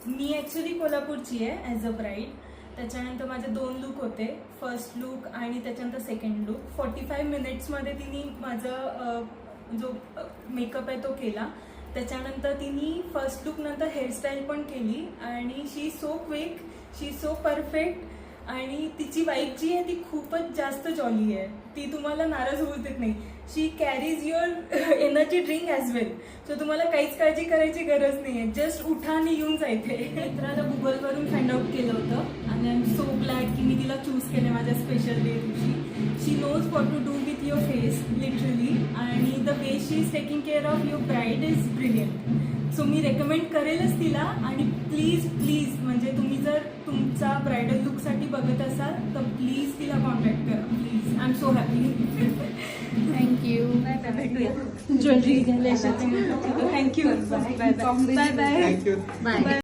मी actually कोल्हापूरची आहे as a bride. त्याच्यानंतर माझे 2 लुक होते, फर्स्ट लुक आणि त्याच्यानंतर सेकंड लुक. 45 मिनिट्समध्ये तिने माझं जो मेकअप आहे तो केला. त्याच्यानंतर तिने फर्स्ट लुक नंतर हेअरस्टाईल पण केली आणि she so quick, she so perfect. आणि तिची वाईफ जी आहे ती खूपच जास्त जॉली आहे, ती तुम्हाला नाराज होऊ देत नाही. She carries your energy drink as well. So तुम्हाला काहीच काळजी करायची गरज नाही आहे, जस्ट उठा आणि येऊन जायचे. तर आता गुगलवरून फाइंड आउट केलं होतं आणि आय एम सो ग्लॅड की मी तिला चूज केलं माझ्या स्पेशल डे दिवशी. She knows what to do with your face literally, आणि the way she is taking care of your bride is brilliant. So मी रेकमेंड करेलच तिला. आणि प्लीज प्लीज म्हणजे तुम्ही जर तुमचा ब्रायडल लुकसाठी बघत असाल तर प्लीज तिला कॉन्टॅक्ट करा please. I am so happy. Thank you. Jewellery घ्यायला थँक्यू. Bye bye. बाय.